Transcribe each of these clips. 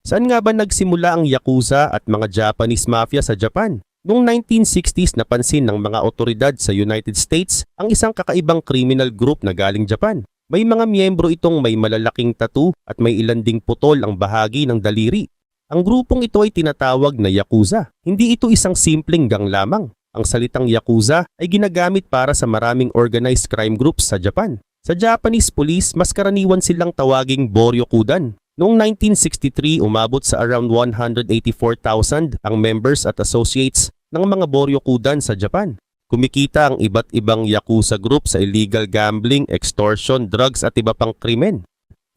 Saan nga ba nagsimula ang Yakuza at mga Japanese Mafia sa Japan? Noong 1960s napansin ng mga otoridad sa United States ang isang kakaibang criminal group na galing Japan. May mga miyembro itong may malalaking tattoo at may ilan ding putol ang bahagi ng daliri. Ang grupong ito ay tinatawag na Yakuza. Hindi ito isang simpleng gang lamang. Ang salitang Yakuza ay ginagamit para sa maraming organized crime groups sa Japan. Sa Japanese police, mas karaniwan silang tawaging Boryokudan. Noong 1963, umabot sa around 184,000 ang members at associates ng mga Boryokudan sa Japan. Kumikita ang iba't ibang Yakuza group sa illegal gambling, extortion, drugs at iba pang krimen.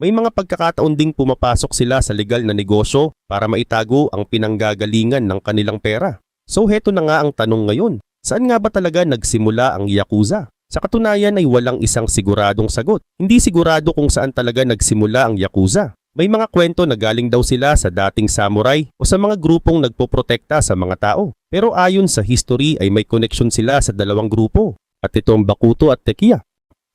May mga pagkakataon ding pumapasok sila sa legal na negosyo para maitago ang pinanggagalingan ng kanilang pera. So heto na nga ang tanong ngayon, saan nga ba talaga nagsimula ang Yakuza? Sa katunayan ay walang isang siguradong sagot. Hindi sigurado kung saan talaga nagsimula ang Yakuza. May mga kwento na galing daw sila sa dating samurai o sa mga grupong nagpoprotekta sa mga tao. Pero ayon sa history ay may koneksyon sila sa dalawang grupo. At ito ang Bakuto at Tekiya.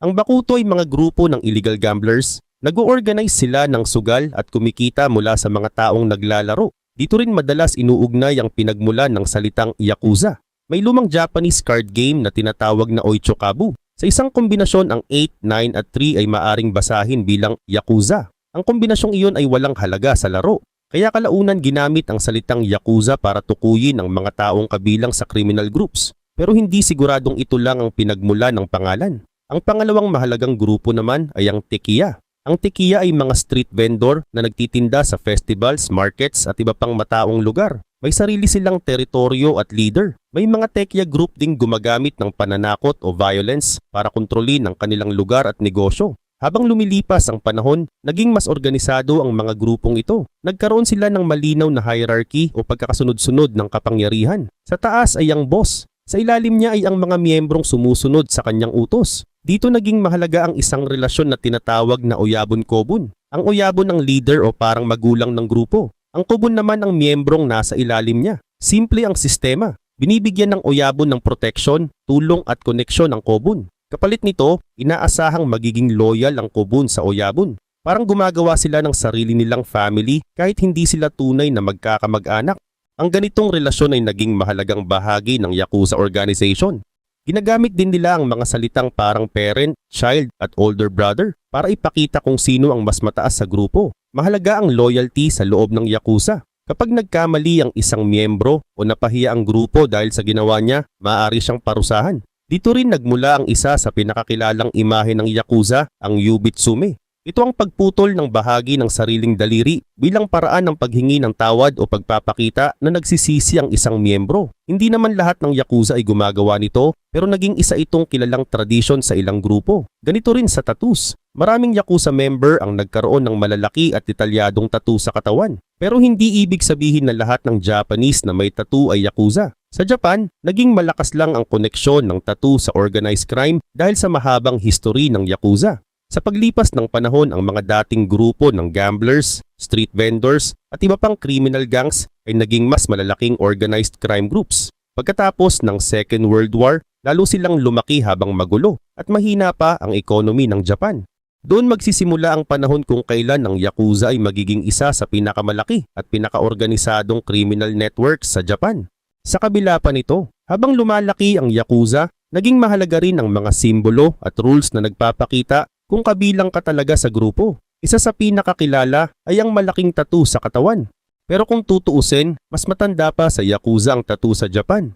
Ang Bakuto ay mga grupo ng illegal gamblers. Nag-o-organize sila ng sugal at kumikita mula sa mga taong naglalaro. Dito rin madalas inuugnay ang pinagmulan ng salitang Yakuza. May lumang Japanese card game na tinatawag na Oichokabu. Sa isang kombinasyon ang 8, 9 at 3 ay maaring basahin bilang Yakuza. Ang kombinasyong iyon ay walang halaga sa laro. Kaya kalaunan ginamit ang salitang Yakuza para tukuyin ang mga taong kabilang sa criminal groups. Pero hindi siguradong ito lang ang pinagmula ng pangalan. Ang pangalawang mahalagang grupo naman ay ang Tekiya. Ang Tekiya ay mga street vendor na nagtitinda sa festivals, markets at iba pang mataong lugar. May sarili silang teritoryo at leader. May mga Tekiya group ding gumagamit ng pananakot o violence para kontrolin ang kanilang lugar at negosyo. Habang lumilipas ang panahon, naging mas organisado ang mga grupong ito. Nagkaroon sila ng malinaw na hierarchy o pagkakasunod-sunod ng kapangyarihan. Sa taas ay ang boss. Sa ilalim niya ay ang mga miyembrong sumusunod sa kanyang utos. Dito naging mahalaga ang isang relasyon na tinatawag na Oyabun-Kobun. Ang Oyabun ang leader o parang magulang ng grupo. Ang Kobun naman ang miyembrong nasa ilalim niya. Simple ang sistema. Binibigyan ng Oyabun ng proteksyon, tulong at koneksyon ang Kobun. Kapalit nito, inaasahang magiging loyal ang Kobun sa Oyabun. Parang gumagawa sila ng sarili nilang family kahit hindi sila tunay na magkakamag-anak. Ang ganitong relasyon ay naging mahalagang bahagi ng Yakuza organization. Ginagamit din nila ang mga salitang parang parent, child at older brother para ipakita kung sino ang mas mataas sa grupo. Mahalaga ang loyalty sa loob ng Yakuza. Kapag nagkamali ang isang miyembro o napahiya ang grupo dahil sa ginawa niya, maaari siyang parusahan. Dito rin nagmula ang isa sa pinakakilalang imahe ng Yakuza, ang Yubitsume. Ito ang pagputol ng bahagi ng sariling daliri bilang paraan ng paghingi ng tawad o pagpapakita na nagsisisi ang isang miyembro. Hindi naman lahat ng Yakuza ay gumagawa nito, pero naging isa itong kilalang tradisyon sa ilang grupo. Ganito rin sa tattoos. Maraming Yakuza member ang nagkaroon ng malalaki at detalyadong tattoo sa katawan. Pero hindi ibig sabihin na lahat ng Japanese na may tattoo ay Yakuza. Sa Japan, naging malakas lang ang koneksyon ng tattoo sa organized crime dahil sa mahabang history ng Yakuza. Sa paglipas ng panahon, ang mga dating grupo ng gamblers, street vendors at iba pang criminal gangs ay naging mas malalaking organized crime groups. Pagkatapos ng Second World War, lalo silang lumaki habang magulo at mahina pa ang economy ng Japan. Doon magsisimula ang panahon kung kailan ang Yakuza ay magiging isa sa pinakamalaki at pinakaorganisadong criminal networks sa Japan. Sa kabila pa nito, habang lumalaki ang Yakuza, naging mahalaga rin ang mga simbolo at rules na nagpapakita kung kabilang ka talaga sa grupo. Isa sa pinakakilala ay ang malaking tattoo sa katawan. Pero kung tutuusin, mas matanda pa sa Yakuza ang tattoo sa Japan.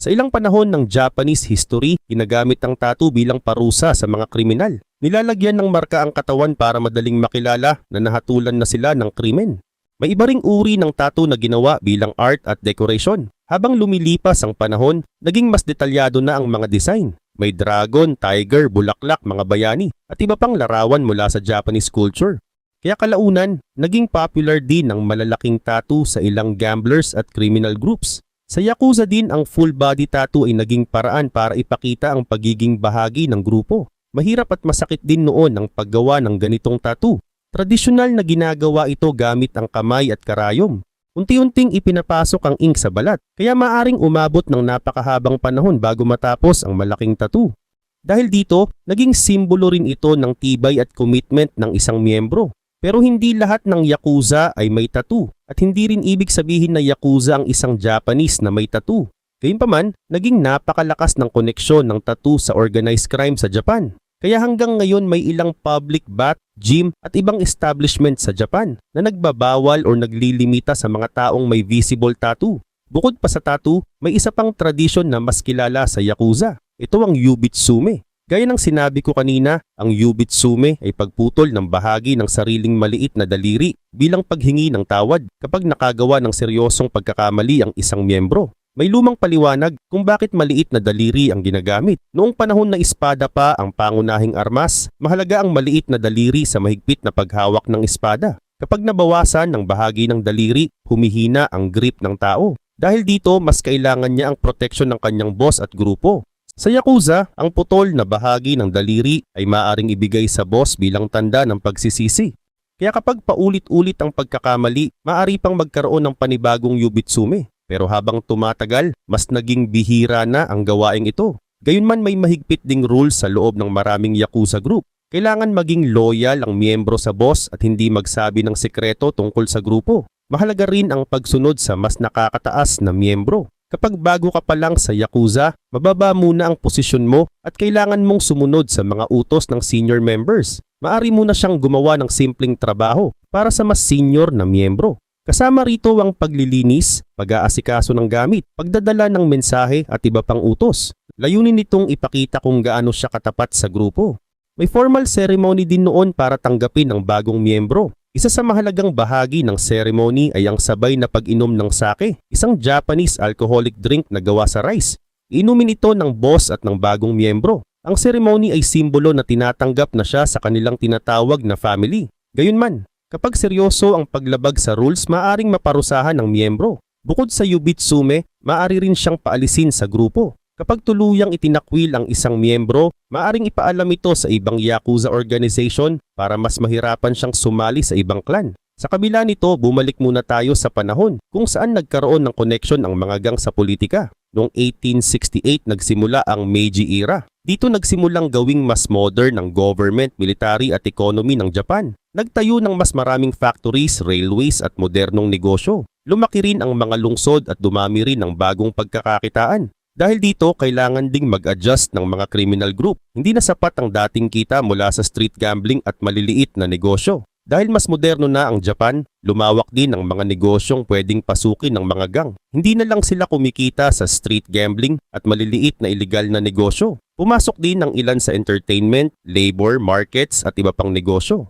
Sa ilang panahon ng Japanese history, ginagamit ang tattoo bilang parusa sa mga kriminal. Nilalagyan ng marka ang katawan para madaling makilala na nahatulan na sila ng krimen. May iba ring uri ng tattoo na ginawa bilang art at decoration. Habang lumilipas ang panahon, naging mas detalyado na ang mga design. May dragon, tiger, bulaklak, mga bayani at iba pang larawan mula sa Japanese culture. Kaya kalaunan, naging popular din ang malalaking tattoo sa ilang gamblers at criminal groups. Sa Yakuza din, ang full body tattoo ay naging paraan para ipakita ang pagiging bahagi ng grupo. Mahirap at masakit din noon ang paggawa ng ganitong tattoo. Tradisyonal na ginagawa ito gamit ang kamay at karayom. Unti-unting ipinapasok ang ink sa balat, kaya maaring umabot ng napakahabang panahon bago matapos ang malaking tattoo. Dahil dito, naging simbolo rin ito ng tibay at commitment ng isang miyembro. Pero hindi lahat ng Yakuza ay may tattoo at hindi rin ibig sabihin na Yakuza ang isang Japanese na may tattoo. Gayunpaman, naging napakalakas ng koneksyon ng tattoo sa organized crime sa Japan. Kaya hanggang ngayon may ilang public bath, gym at ibang establishment sa Japan na nagbabawal o naglilimita sa mga taong may visible tattoo. Bukod pa sa tattoo, may isa pang tradisyon na mas kilala sa Yakuza. Ito ang Yubitsume. Gaya ng sinabi ko kanina, ang Yubitsume ay pagputol ng bahagi ng sariling maliit na daliri bilang paghingi ng tawad kapag nakagawa ng seryosong pagkakamali ang isang miyembro. May lumang paliwanag kung bakit maliit na daliri ang ginagamit. Noong panahon na espada pa ang pangunahing armas, mahalaga ang maliit na daliri sa mahigpit na paghawak ng espada. Kapag nabawasan ng bahagi ng daliri, humihina ang grip ng tao. Dahil dito, mas kailangan niya ang proteksyon ng kanyang boss at grupo. Sa Yakuza, ang putol na bahagi ng daliri ay maaring ibigay sa boss bilang tanda ng pagsisisi. Kaya kapag paulit-ulit ang pagkakamali, maaari pang magkaroon ng panibagong Yubitsume. Pero habang tumatagal, mas naging bihira na ang gawaing ito. Gayunman may mahigpit ding rules sa loob ng maraming Yakuza group. Kailangan maging loyal ang miyembro sa boss at hindi magsabi ng sekreto tungkol sa grupo. Mahalaga rin ang pagsunod sa mas nakakataas na miyembro. Kapag bago ka pa lang sa Yakuza, mababa muna ang posisyon mo at kailangan mong sumunod sa mga utos ng senior members. Maari muna siyang gumawa ng simpleng trabaho para sa mas senior na miyembro. Kasama rito ang paglilinis, pag-aasikaso ng gamit, pagdadala ng mensahe at iba pang utos. Layunin nitong ipakita kung gaano siya katapat sa grupo. May formal ceremony din noon para tanggapin ang bagong miyembro. Isa sa mahalagang bahagi ng ceremony ay ang sabay na pag-inom ng sake, isang Japanese alcoholic drink na gawa sa rice. Inumin ito ng boss at ng bagong miyembro. Ang ceremony ay simbolo na tinatanggap na siya sa kanilang tinatawag na family. Gayunman, kapag seryoso ang paglabag sa rules, maaring maparusahan ng miyembro. Bukod sa Yubitsume, maaari rin siyang paalisin sa grupo. Kapag tuluyang itinakwil ang isang miyembro, maaring ipaalam ito sa ibang Yakuza organization para mas mahirapan siyang sumali sa ibang clan. Sa kabila nito, bumalik muna tayo sa panahon kung saan nagkaroon ng connection ang mga gang sa politika. Noong 1868 nagsimula ang Meiji era. Dito nagsimulang gawing mas modern ang government, military at economy ng Japan. Nagtayo ng mas maraming factories, railways at modernong negosyo. Lumaki rin ang mga lungsod at dumami rin ang bagong pagkakakitaan. Dahil dito, kailangan ding mag-adjust ng mga criminal group. Hindi na sapat ang dating kita mula sa street gambling at maliliit na negosyo. Dahil mas moderno na ang Japan, lumawak din ang mga negosyong pwedeng pasukin ng mga gang. Hindi na lang sila kumikita sa street gambling at maliliit na iligal na negosyo. Pumasok din ang ilan sa entertainment, labor, markets at iba pang negosyo.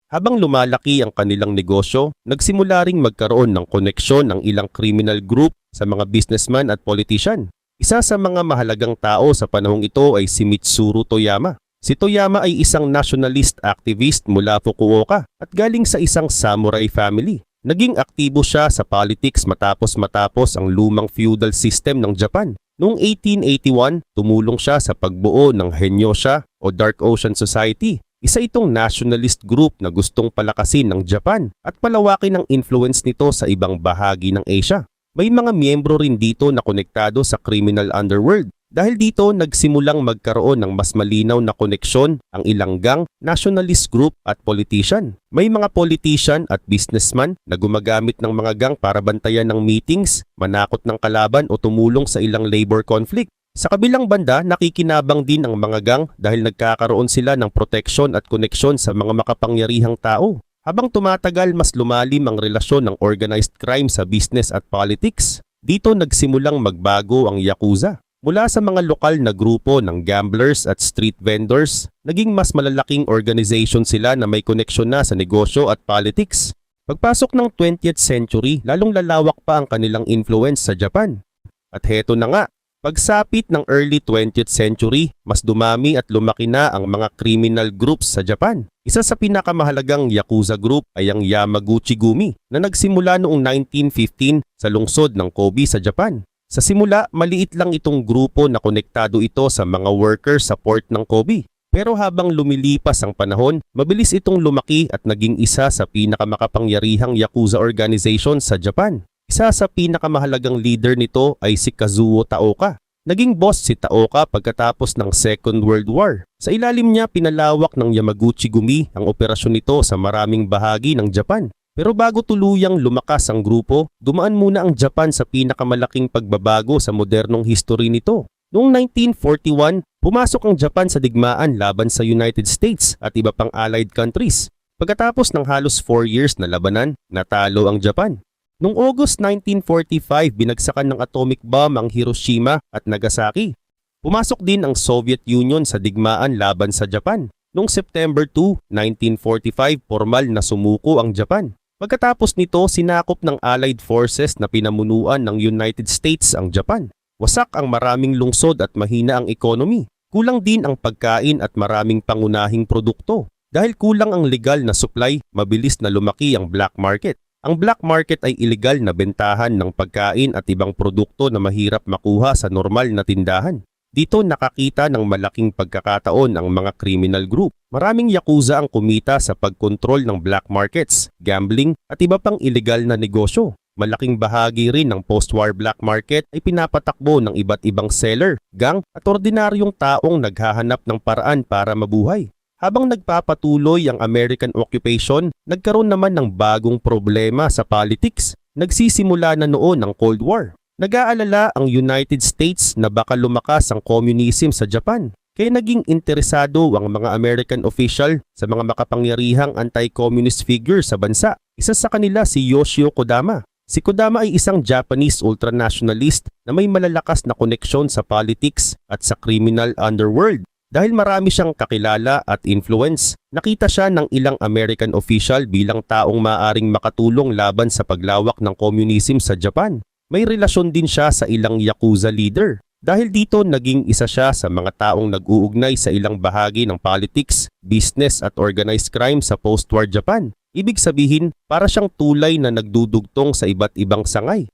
Habang lumalaki ang kanilang negosyo, nagsimula ring magkaroon ng koneksyon ng ilang criminal group sa mga businessman at politician. Isa sa mga mahalagang tao sa panahong ito ay si Mitsuru Toyama. Si Toyama ay isang nationalist activist mula Fukuoka at galing sa isang samurai family. Naging aktibo siya sa politics matapos ang lumang feudal system ng Japan. Noong 1881, tumulong siya sa pagbuo ng Henyosha o Dark Ocean Society. Isa itong nationalist group na gustong palakasin ng Japan at palawakin ang influence nito sa ibang bahagi ng Asia. May mga miyembro rin dito na konektado sa criminal underworld. Dahil dito, nagsimulang magkaroon ng mas malinaw na koneksyon ang ilang gang, nationalist group at politician. May mga politician at businessman na gumagamit ng mga gang para bantayan ng meetings, manakot ng kalaban o tumulong sa ilang labor conflict. Sa kabilang banda, nakikinabang din ang mga gang dahil nagkakaroon sila ng proteksyon at koneksyon sa mga makapangyarihang tao. Habang tumatagal, mas lumalim ang relasyon ng organized crime sa business at politics. Dito nagsimulang magbago ang Yakuza. Mula sa mga lokal na grupo ng gamblers at street vendors, naging mas malalaking organization sila na may koneksyon na sa negosyo at politics. Pagpasok ng 20th century, lalong lalawak pa ang kanilang influence sa Japan. At heto na nga, pagsapit ng early 20th century, mas dumami at lumaki na ang mga criminal groups sa Japan. Isa sa pinakamahalagang Yakuza group ay ang Yamaguchi-gumi na nagsimula noong 1915 sa lungsod ng Kobe sa Japan. Sa simula, maliit lang itong grupo na konektado ito sa mga workers sa port ng Kobe. Pero habang lumilipas ang panahon, mabilis itong lumaki at naging isa sa pinakamakapangyarihang Yakuza organization sa Japan. Isa sa pinakamahalagang leader nito ay si Kazuo Taoka. Naging boss si Taoka pagkatapos ng Second World War. Sa ilalim niya pinalawak ng Yamaguchi-gumi ang operasyon nito sa maraming bahagi ng Japan. Pero bago tuluyang lumakas ang grupo, dumaan muna ang Japan sa pinakamalaking pagbabago sa modernong history nito. Noong 1941, pumasok ang Japan sa digmaan laban sa United States at iba pang allied countries. Pagkatapos ng halos 4 years na labanan, natalo ang Japan. Noong August 1945, binagsakan ng atomic bomb ang Hiroshima at Nagasaki. Pumasok din ang Soviet Union sa digmaan laban sa Japan. Noong September 2, 1945, formal na sumuko ang Japan. Pagkatapos nito, sinakop ng Allied Forces na pinamunuan ng United States ang Japan. Wasak ang maraming lungsod at mahina ang economy. Kulang din ang pagkain at maraming pangunahing produkto. Dahil kulang ang legal na supply, mabilis na lumaki ang black market. Ang black market ay iligal na bentahan ng pagkain at ibang produkto na mahirap makuha sa normal na tindahan. Dito nakakita ng malaking pagkakataon ang mga criminal group. Maraming yakuza ang kumita sa pagkontrol ng black markets, gambling at iba pang iligal na negosyo. Malaking bahagi rin ng post-war black market ay pinapatakbo ng iba't ibang seller, gang at ordinaryong taong naghahanap ng paraan para mabuhay. Habang nagpapatuloy ang American occupation, nagkaroon naman ng bagong problema sa politics. Nagsisimula na noon ang Cold War. Nag-aalala ang United States na baka lumakas ang communism sa Japan. Kaya naging interesado ang mga American official sa mga makapangyarihang anti-communist figure sa bansa. Isa sa kanila si Yoshio Kodama. Si Kodama ay isang Japanese ultranationalist na may malalakas na koneksyon sa politics at sa criminal underworld. Dahil marami siyang kakilala at influence, nakita siya ng ilang American official bilang taong maaaring makatulong laban sa paglawak ng communism sa Japan. May relasyon din siya sa ilang Yakuza leader. Dahil dito naging isa siya sa mga taong nag-uugnay sa ilang bahagi ng politics, business at organized crime sa post-war Japan. Ibig sabihin, para siyang tulay na nagdudugtong sa iba't ibang sangay.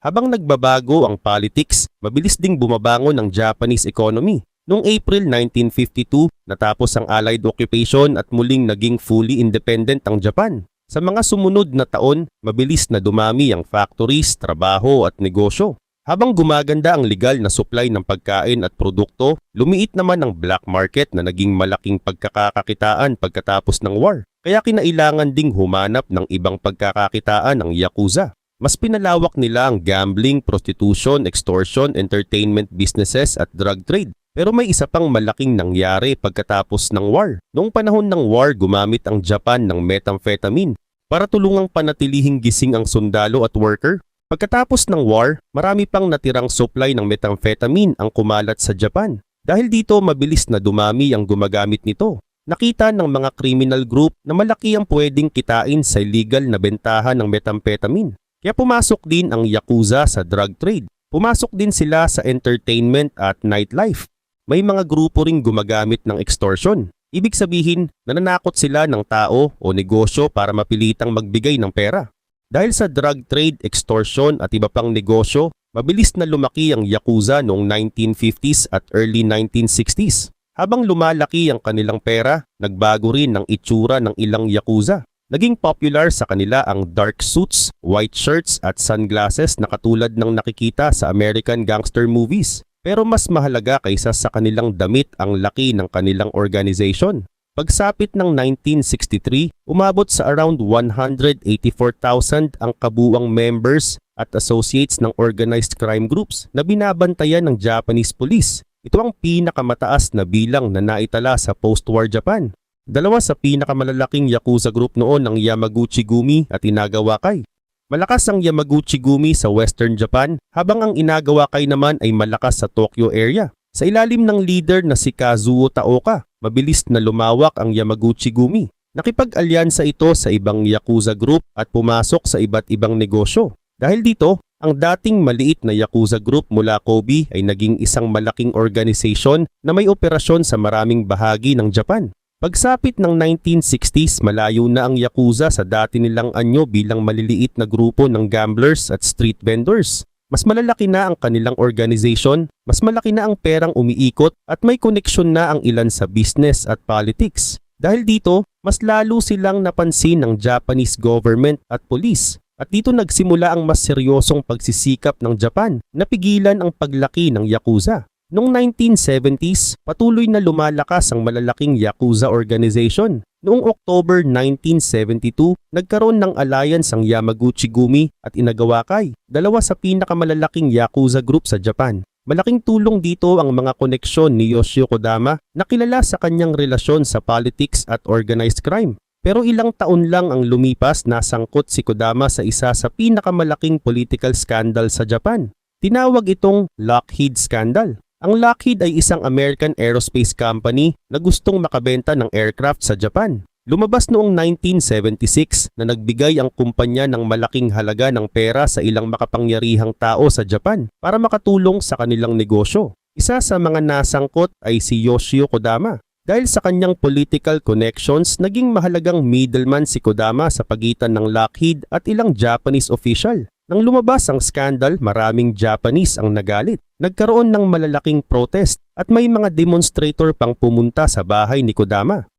Habang nagbabago ang politics, mabilis ding bumabangon ang Japanese economy. Noong April 1952, natapos ang Allied occupation at muling naging fully independent ang Japan. Sa mga sumunod na taon, mabilis na dumami ang factories, trabaho at negosyo. Habang gumaganda ang legal na supply ng pagkain at produkto, lumiit naman ang black market na naging malaking pagkakakitaan pagkatapos ng war. Kaya kinailangan ding humanap ng ibang pagkakakitaan ng Yakuza. Mas pinalawak nila ang gambling, prostitution, extortion, entertainment businesses at drug trade. Pero may isa pang malaking nangyari pagkatapos ng war. Noong panahon ng war, gumamit ang Japan ng methamphetamine para tulungang panatilihing gising ang sundalo at worker. Pagkatapos ng war, marami pang natirang supply ng methamphetamine ang kumalat sa Japan. Dahil dito, mabilis na dumami ang gumagamit nito. Nakita ng mga criminal group na malaki ang pwedeng kitain sa illegal na bentahan ng methamphetamine. Kaya pumasok din ang Yakuza sa drug trade. Pumasok din sila sa entertainment at nightlife. May mga grupo ring gumagamit ng extortion. Ibig sabihin, nananakot sila ng tao o negosyo para mapilitang magbigay ng pera. Dahil sa drug trade, extortion at iba pang negosyo, mabilis na lumaki ang Yakuza noong 1950s at early 1960s. Habang lumalaki ang kanilang pera, nagbago rin ang itsura ng ilang Yakuza. Naging popular sa kanila ang dark suits, white shirts at sunglasses na katulad ng nakikita sa American gangster movies. Pero mas mahalaga kaysa sa kanilang damit ang laki ng kanilang organization. Pagsapit ng 1963, umabot sa around 184,000 ang kabuuang members at associates ng organized crime groups na binabantayan ng Japanese police. Ito ang pinakamataas na bilang na naitala sa post-war Japan. Dalawa sa pinakamalalaking Yakuza group noon ang Yamaguchi-gumi at Inagawakay. Malakas ang Yamaguchi-gumi sa Western Japan habang ang Inagawakay naman ay malakas sa Tokyo area. Sa ilalim ng leader na si Kazuo Taoka, mabilis na lumawak ang Yamaguchi-gumi. Nakipag-alyansa ito sa ibang Yakuza group at pumasok sa iba't ibang negosyo. Dahil dito, ang dating maliit na Yakuza group mula Kobe ay naging isang malaking organization na may operasyon sa maraming bahagi ng Japan. Pagsapit ng 1960s, malayo na ang Yakuza sa dati nilang anyo bilang maliliit na grupo ng gamblers at street vendors. Mas malalaki na ang kanilang organization, mas malaki na ang perang umiikot at may koneksyon na ang ilan sa business at politics. Dahil dito, mas lalo silang napansin ng Japanese government at police. At dito nagsimula ang mas seryosong pagsisikap ng Japan na pigilan ang paglaki ng Yakuza. Noong 1970s, patuloy na lumalakas ang malalaking Yakuza organization. Noong October 1972, nagkaroon ng alliance ang Yamaguchi-gumi at Inagawakay, dalawa sa pinakamalalaking Yakuza group sa Japan. Malaking tulong dito ang mga koneksyon ni Yoshio Kodama na kilala sa kanyang relasyon sa politics at organized crime. Pero ilang taon lang ang lumipas nasangkot si Kodama sa isa sa pinakamalaking political scandal sa Japan. Tinawag itong Lockheed Scandal. Ang Lockheed ay isang American aerospace company na gustong makabenta ng aircraft sa Japan. Lumabas noong 1976 na nagbigay ang kumpanya ng malaking halaga ng pera sa ilang makapangyarihang tao sa Japan para makatulong sa kanilang negosyo. Isa sa mga nasangkot ay si Yoshio Kodama. Dahil sa kanyang political connections, naging mahalagang middleman si Kodama sa pagitan ng Lockheed at ilang Japanese official. Nang lumabas ang scandal, maraming Japanese ang nagalit. Nagkaroon ng malalaking protest at may mga demonstrator pang pumunta sa bahay ni Kodama.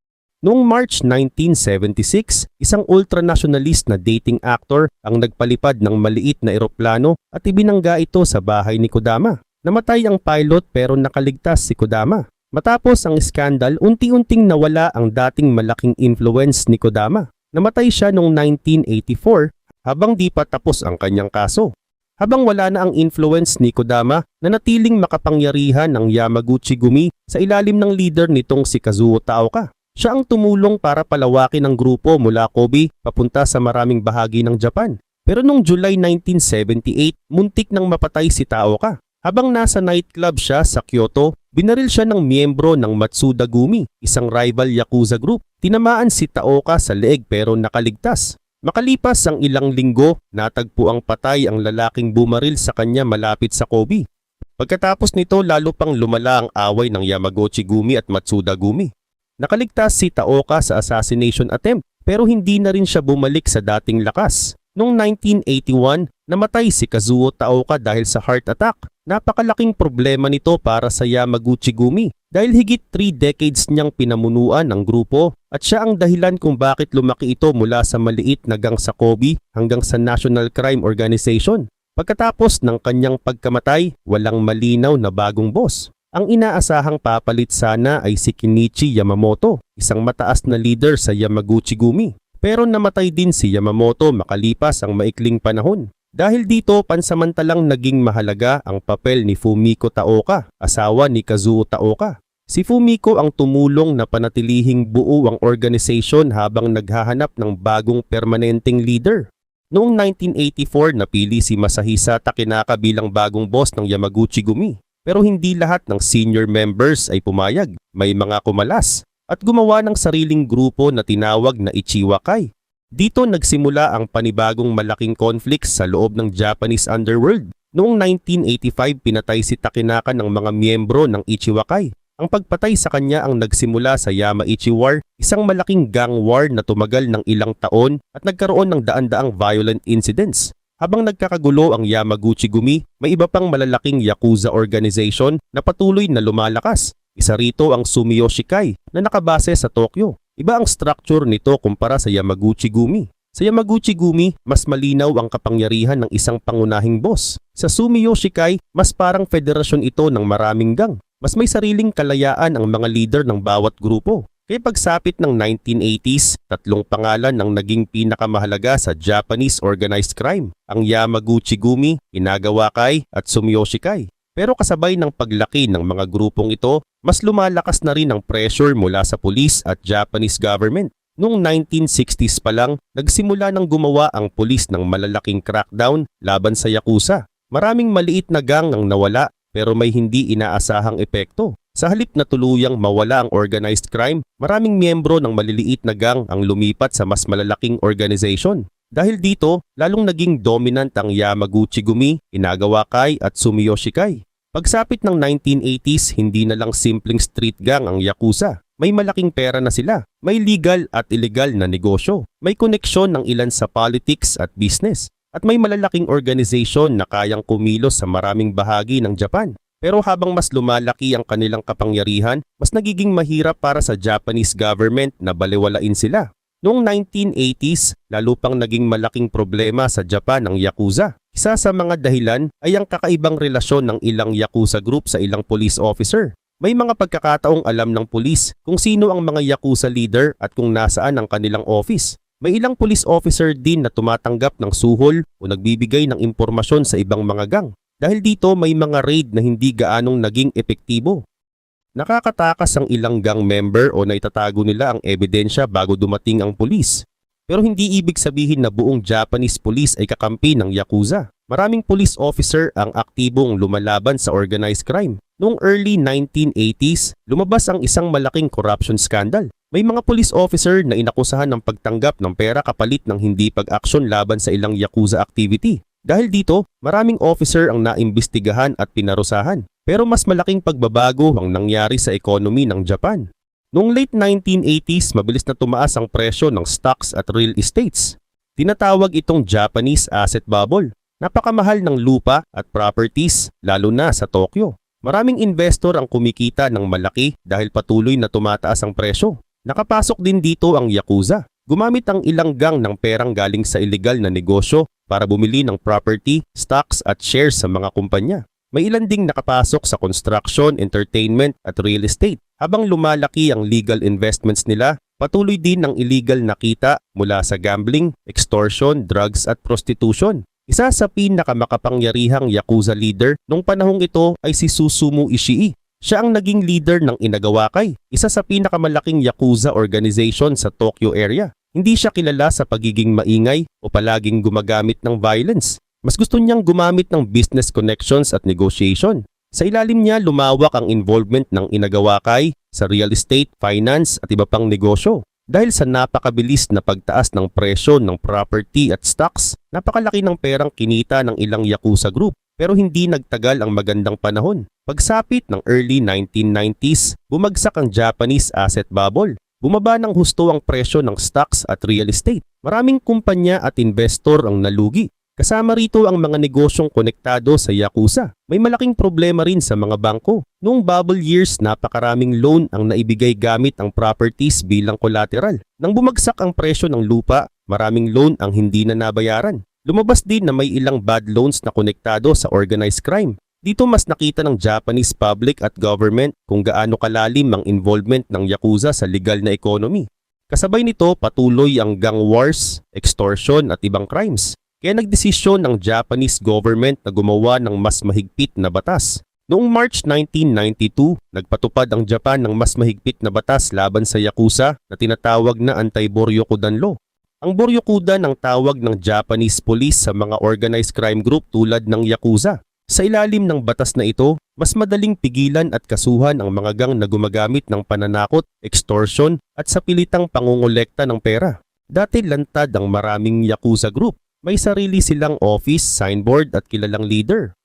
Noong March 1976, isang ultranationalist na dating actor ang nagpalipad ng maliit na eroplano at ibinangga ito sa bahay ni Kodama. Namatay ang pilot pero nakaligtas si Kodama. Matapos ang skandal, unti-unting nawala ang dating malaking influence ni Kodama. Namatay siya noong 1984 habang di pa tapos ang kanyang kaso. Habang wala na ang influence ni Kodama, nanatiling makapangyarihan ang Yamaguchi-gumi sa ilalim ng leader nitong si Kazuo Taoka. Siya ang tumulong para palawakin ang grupo mula Kobe papunta sa maraming bahagi ng Japan. Pero noong July 1978, muntik nang mapatay si Taoka. Habang nasa nightclub siya sa Kyoto, binaril siya ng miyembro ng Matsuda Gumi, isang rival Yakuza group. Tinamaan si Taoka sa leeg pero nakaligtas. Makalipas ang ilang linggo, natagpo ang patay ang lalaking bumaril sa kanya malapit sa Kobe. Pagkatapos nito, lalo pang lumala ang away ng Yamaguchi-gumi at Matsuda-gumi. Nakaligtas si Taoka sa assassination attempt pero hindi na rin siya bumalik sa dating lakas. Noong 1981, namatay si Kazuo Taoka dahil sa heart attack. Napakalaking problema nito para sa Yamaguchi-gumi dahil higit 3 decades niyang pinamunuan ang grupo at siya ang dahilan kung bakit lumaki ito mula sa maliit na gang sa Kobe hanggang sa National Crime Organization. Pagkatapos ng kanyang pagkamatay, walang malinaw na bagong boss. Ang inaasahang papalit sana ay si Kenichi Yamamoto, isang mataas na leader sa Yamaguchi-gumi. Pero namatay din si Yamamoto makalipas ang maikling panahon. Dahil dito, pansamantalang naging mahalaga ang papel ni Fumiko Taoka, asawa ni Kazuo Taoka. Si Fumiko ang tumulong na panatilihing buo ang organization habang naghahanap ng bagong permanenteng leader. Noong 1984, napili si Masahisa Takenaka bilang bagong boss ng Yamaguchi-gumi. Pero hindi lahat ng senior members ay pumayag, may mga kumalas, at gumawa ng sariling grupo na tinawag na Ichiwakai. Dito nagsimula ang panibagong malaking conflicts sa loob ng Japanese underworld. Noong 1985, pinatay si Takenaka ng mga miyembro ng Ichiwakai. Ang pagpatay sa kanya ang nagsimula sa Yamaichi War, isang malaking gang war na tumagal ng ilang taon at nagkaroon ng daan-daang violent incidents. Habang nagkakagulo ang Yamaguchi-gumi, may iba pang malalaking Yakuza organization na patuloy na lumalakas. Isa rito ang Sumiyoshi-kai na nakabase sa Tokyo. Iba ang structure nito kumpara sa Yamaguchi-gumi. Sa Yamaguchi-gumi, mas malinaw ang kapangyarihan ng isang pangunahing boss. Sa Sumiyoshi-kai, mas parang federasyon ito ng maraming gang. Mas may sariling kalayaan ang mga leader ng bawat grupo. Kaya pagsapit ng 1980s, tatlong pangalan ang naging pinakamahalaga sa Japanese organized crime. Ang Yamaguchi-gumi, Inagawakay at Sumiyoshi-kai. Pero kasabay ng paglaki ng mga grupong ito, mas lumalakas na rin ang pressure mula sa pulis at Japanese government. Noong 1960s pa lang, nagsimula ng gumawa ang pulis ng malalaking crackdown laban sa Yakuza. Maraming maliit na gang ang nawala pero may hindi inaasahang epekto. Sa halip na tuluyang mawala ang organized crime, maraming miyembro ng maliliit na gang ang lumipat sa mas malalaking organization. Dahil dito, lalong naging dominant ang Yamaguchi-gumi, Inagawakay at Sumiyoshi-kai. Pagsapit ng 1980s, hindi na lang simpleng street gang ang Yakuza. May malaking pera na sila. May legal at illegal na negosyo. May koneksyon ng ilan sa politics at business. At may malalaking organization na kayang kumilos sa maraming bahagi ng Japan. Pero habang mas lumalaki ang kanilang kapangyarihan, mas nagiging mahirap para sa Japanese government na balewalain sila. Noong 1980s, lalo pang naging malaking problema sa Japan ang Yakuza. Isa sa mga dahilan ay ang kakaibang relasyon ng ilang Yakuza group sa ilang police officer. May mga pagkakataong alam ng pulis kung sino ang mga Yakuza leader at kung nasaan ang kanilang office. May ilang police officer din na tumatanggap ng suhol o nagbibigay ng impormasyon sa ibang mga gang. Dahil dito may mga raid na hindi gaanong naging epektibo. Nakakatakas ang ilang gang member o naitatago nila ang ebidensya bago dumating ang pulis. Pero hindi ibig sabihin na buong Japanese police ay kakampi ng Yakuza. Maraming police officer ang aktibong lumalaban sa organized crime. Noong early 1980s, lumabas ang isang malaking corruption scandal. May mga police officer na inakusahan ng pagtanggap ng pera kapalit ng hindi pag-aksyon laban sa ilang Yakuza activity. Dahil dito, maraming officer ang naimbestigahan at pinarusahan. Pero mas malaking pagbabago ang nangyari sa economy ng Japan. Noong late 1980s, mabilis na tumaas ang presyo ng stocks at real estates. Tinatawag itong Japanese asset bubble. Napakamahal ng lupa at properties, lalo na sa Tokyo. Maraming investor ang kumikita ng malaki dahil patuloy na tumataas ang presyo. Nakapasok din dito ang Yakuza. Gumamit ang ilang gang ng perang galing sa illegal na negosyo para bumili ng property, stocks at shares sa mga kumpanya. May ilan ding nakapasok sa construction, entertainment at real estate. Habang lumalaki ang legal investments nila, patuloy din ang illegal na kita mula sa gambling, extortion, drugs at prostitution. Isa sa pinakamakapangyarihang Yakuza leader nung panahong ito ay si Susumu Ishii. Siya ang naging leader ng Inagawakay, isa sa pinakamalaking Yakuza organization sa Tokyo area. Hindi siya kilala sa pagiging maingay o palaging gumagamit ng violence. Mas gusto niyang gumamit ng business connections at negotiation. Sa ilalim niya, lumawak ang involvement ng Inagawakay sa real estate, finance at iba pang negosyo. Dahil sa napakabilis na pagtaas ng presyo ng property at stocks, napakalaki ng perang kinita ng ilang Yakuza group. Pero hindi nagtagal ang magandang panahon. Pagsapit ng early 1990s, bumagsak ang Japanese asset bubble. Bumaba ng husto ang presyo ng stocks at real estate. Maraming kumpanya at investor ang nalugi. Kasama rito ang mga negosyong konektado sa Yakuza. May malaking problema rin sa mga bangko. Noong bubble years, napakaraming loan ang naibigay gamit ang properties bilang collateral. Nang bumagsak ang presyo ng lupa, maraming loan ang hindi na nabayaran. Lumabas din na may ilang bad loans na konektado sa organized crime. Dito mas nakita ng Japanese public at government kung gaano kalalim ang involvement ng Yakuza sa legal na economy. Kasabay nito, patuloy ang gang wars, extortion at ibang crimes. Kaya nagdesisyon ng Japanese government na gumawa ng mas mahigpit na batas. Noong March 1992, nagpatupad ang Japan ng mas mahigpit na batas laban sa Yakuza na tinatawag na Anti-Boryokudan Law. Ang Boryokudan ang tawag ng Japanese police sa mga organized crime group tulad ng Yakuza. Sa ilalim ng batas na ito, mas madaling pigilan at kasuhan ang mga gang na gumagamit ng pananakot, extortion at sa pilitang pangungolekta ng pera. Dati lantad ang maraming Yakuza group. May sarili silang office, signboard at kilalang leader.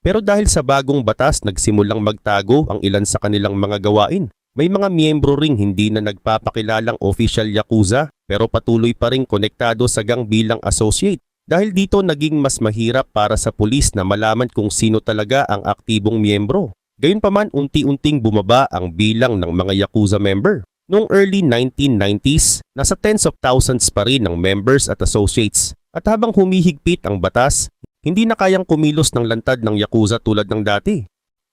Pero dahil sa bagong batas, nagsimulang magtago ang ilan sa kanilang mga gawain. May mga miyembro ring hindi na nagpapakilalang official Yakuza pero patuloy pa ring konektado sa gang bilang associate. Dahil dito naging mas mahirap para sa pulis na malaman kung sino talaga ang aktibong miyembro. Gayunpaman, unti-unting bumaba ang bilang ng mga Yakuza member. Noong early 1990s, nasa tens of thousands pa rin ang members at associates. At habang humihigpit ang batas, hindi na kayang kumilos ng lantad ng Yakuza tulad ng dati.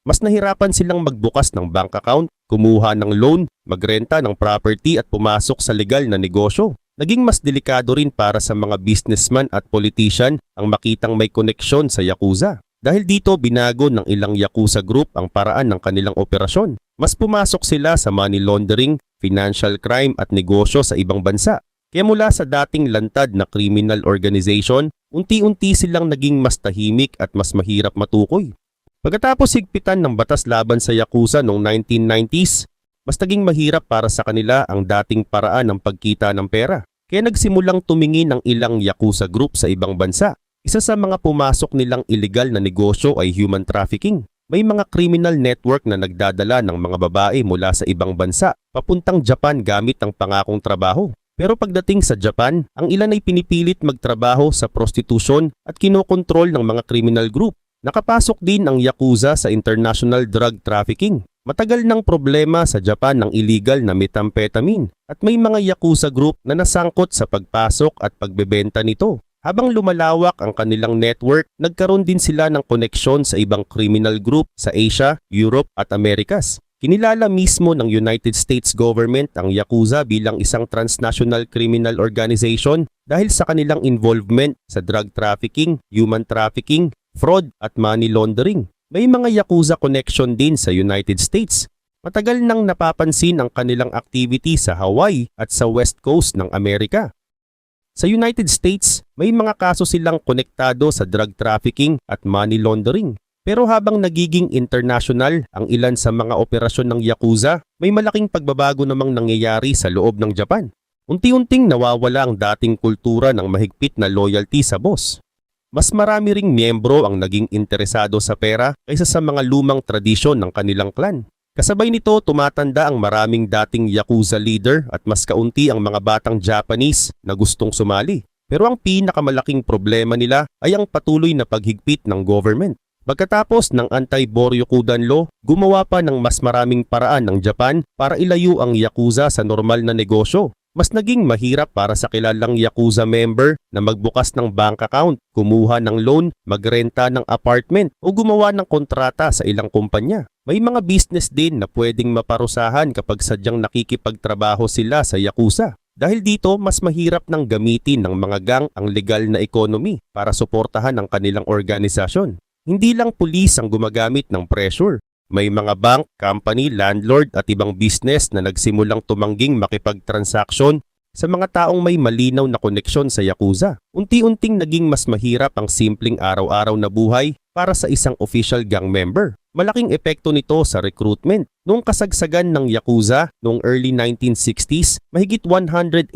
Mas nahirapan silang magbukas ng bank account, kumuha ng loan, magrenta ng property at pumasok sa legal na negosyo. Naging mas delikado rin para sa mga businessman at politician ang makitang may koneksyon sa Yakuza. Dahil dito binago ng ilang Yakuza group ang paraan ng kanilang operasyon. Mas pumasok sila sa money laundering, financial crime at negosyo sa ibang bansa. Kaya mula sa dating lantad na criminal organization, unti-unti silang naging mas tahimik at mas mahirap matukoy. Pagkatapos higpitan ng batas laban sa Yakuza noong 1990s, mas naging mahirap para sa kanila ang dating paraan ng pagkita ng pera. Kaya nagsimulang tumingin ang ilang Yakuza group sa ibang bansa. Isa sa mga pumasok nilang illegal na negosyo ay human trafficking. May mga criminal network na nagdadala ng mga babae mula sa ibang bansa papuntang Japan gamit ang pangakong trabaho. Pero pagdating sa Japan, ang ilan ay pinipilit magtrabaho sa prostitusyon at kinokontrol ng mga criminal group. Nakapasok din ang Yakuza sa international drug trafficking. Matagal ng problema sa Japan ng illegal na methamphetamine at may mga yakuza group na nasangkot sa pagpasok at pagbebenta nito. Habang lumalawak ang kanilang network, nagkaroon din sila ng koneksyon sa ibang criminal group sa Asia, Europe at Americas. Kinilala mismo ng United States government ang Yakuza bilang isang transnational criminal organization dahil sa kanilang involvement sa drug trafficking, human trafficking, fraud at money laundering. May mga Yakuza connection din sa United States. Matagal nang napapansin ang kanilang activity sa Hawaii at sa West Coast ng Amerika. Sa United States, may mga kaso silang konektado sa drug trafficking at money laundering. Pero habang nagiging international ang ilan sa mga operasyon ng Yakuza, may malaking pagbabago namang nangyayari sa loob ng Japan. Unti-unting nawawala ang dating kultura ng mahigpit na loyalty sa boss. Mas marami ring miyembro ang naging interesado sa pera kaysa sa mga lumang tradisyon ng kanilang clan. Kasabay nito, tumatanda ang maraming dating Yakuza leader at mas kaunti ang mga batang Japanese na gustong sumali. Pero ang pinakamalaking problema nila ay ang patuloy na paghigpit ng government. Pagkatapos ng anti-Boryokudan law, gumawa pa ng mas maraming paraan ng Japan para ilayo ang Yakuza sa normal na negosyo. Mas naging mahirap para sa kilalang Yakuza member na magbukas ng bank account, kumuha ng loan, magrenta ng apartment o gumawa ng kontrata sa ilang kumpanya. May mga business din na pwedeng maparusahan kapag sadyang nakikipagtrabaho sila sa Yakuza. Dahil dito, mas mahirap nang gamitin ng mga gang ang legal na economy para suportahan ang kanilang organisasyon. Hindi lang pulis ang gumagamit ng pressure. May mga bank, company, landlord at ibang business na nagsimulang tumangging makipagtransaksyon sa mga taong may malinaw na koneksyon sa Yakuza. Unti-unting naging mas mahirap ang simpleng araw-araw na buhay para sa isang official gang member. Malaking epekto nito sa recruitment. Noong kasagsagan ng Yakuza noong early 1960s, mahigit 180,000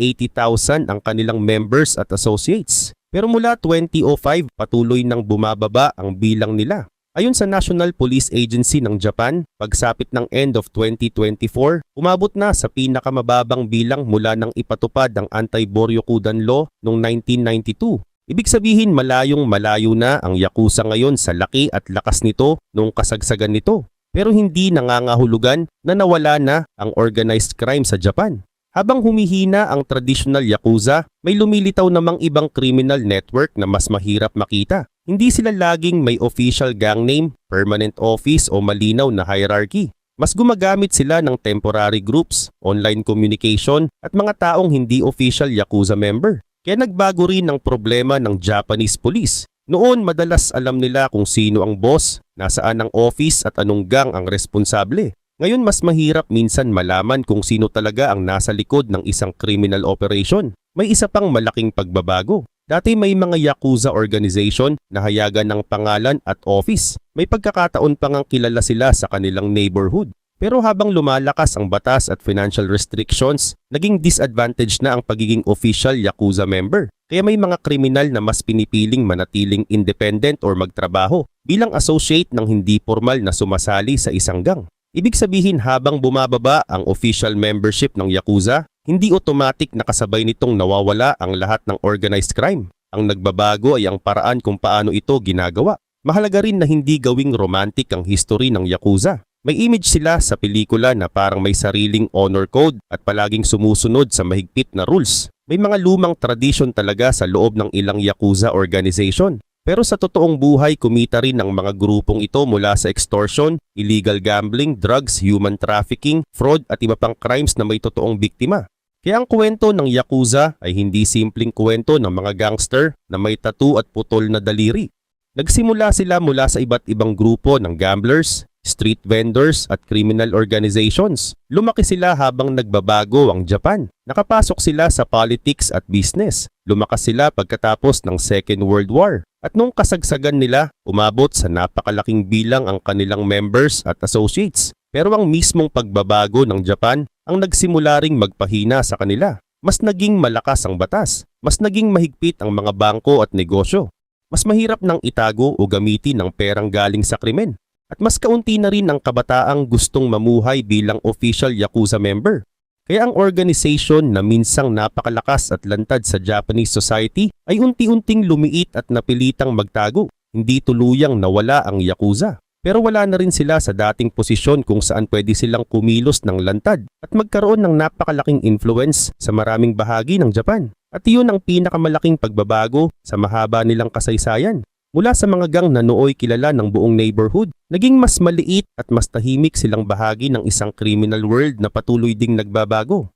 ang kanilang members at associates. Pero mula 2005, patuloy nang bumababa ang bilang nila. Ayon sa National Police Agency ng Japan, pagsapit ng end of 2024, umabot na sa pinakamababang bilang mula nang ipatupad ang anti-Boryokudan law noong 1992. Ibig sabihin malayong malayo na ang Yakuza ngayon sa laki at lakas nito noong kasagsagan nito. Pero hindi nangangahulugan na nawala na ang organized crime sa Japan. Habang humihina ang traditional Yakuza, may lumilitaw namang ibang criminal network na mas mahirap makita. Hindi sila laging may official gang name, permanent office o malinaw na hierarchy. Mas gumagamit sila ng temporary groups, online communication at mga taong hindi official Yakuza member. Kaya nagbago rin ang problema ng Japanese police. Noon madalas alam nila kung sino ang boss, nasaan ang office at anong gang ang responsable. Ngayon mas mahirap minsan malaman kung sino talaga ang nasa likod ng isang criminal operation. May isa pang malaking pagbabago. Dati may mga Yakuza organization na hayagan ng pangalan at office. May pagkakataon pang ang kilala sila sa kanilang neighborhood. Pero habang lumalakas ang batas at financial restrictions, naging disadvantage na ang pagiging official Yakuza member. Kaya may mga kriminal na mas pinipiling manatiling independent or magtrabaho bilang associate ng hindi formal na sumasali sa isang gang. Ibig sabihin habang bumababa ang official membership ng Yakuza, hindi automatic nakasabay nitong nawawala ang lahat ng organized crime. Ang nagbabago ay ang paraan kung paano ito ginagawa. Mahalaga rin na hindi gawing romantic ang history ng Yakuza. May image sila sa pelikula na parang may sariling honor code at palaging sumusunod sa mahigpit na rules. May mga lumang tradisyon talaga sa loob ng ilang Yakuza organization. Pero sa totoong buhay, kumita rin ang mga grupong ito mula sa extortion, illegal gambling, drugs, human trafficking, fraud at iba pang crimes na may totoong biktima. Kaya ang kwento ng Yakuza ay hindi simpleng kwento ng mga gangster na may tattoo at putol na daliri. Nagsimula sila mula sa iba't ibang grupo ng gamblers, street vendors at criminal organizations. Lumaki sila habang nagbabago ang Japan. Nakapasok sila sa politics at business. Lumakas sila pagkatapos ng Second World War. At nung kasagsagan nila, umabot sa napakalaking bilang ang kanilang members at associates. Pero ang mismong pagbabago ng Japan ang nagsimula ring magpahina sa kanila. Mas naging malakas ang batas. Mas naging mahigpit ang mga bangko at negosyo. Mas mahirap nang itago o gamitin ang perang galing sa krimen. At mas kaunti na rin ang kabataang gustong mamuhay bilang official Yakuza member. Kaya ang organization na minsang napakalakas at lantad sa Japanese society ay unti-unting lumiit at napilitang magtago. Hindi tuluyang nawala ang Yakuza. Pero wala na rin sila sa dating posisyon kung saan pwede silang kumilos ng lantad at magkaroon ng napakalaking influence sa maraming bahagi ng Japan. At iyon ang pinakamalaking pagbabago sa mahaba nilang kasaysayan. Mula sa mga gang na nooy kilala ng buong neighborhood, naging mas maliit at mas tahimik silang bahagi ng isang criminal world na patuloy ding nagbabago.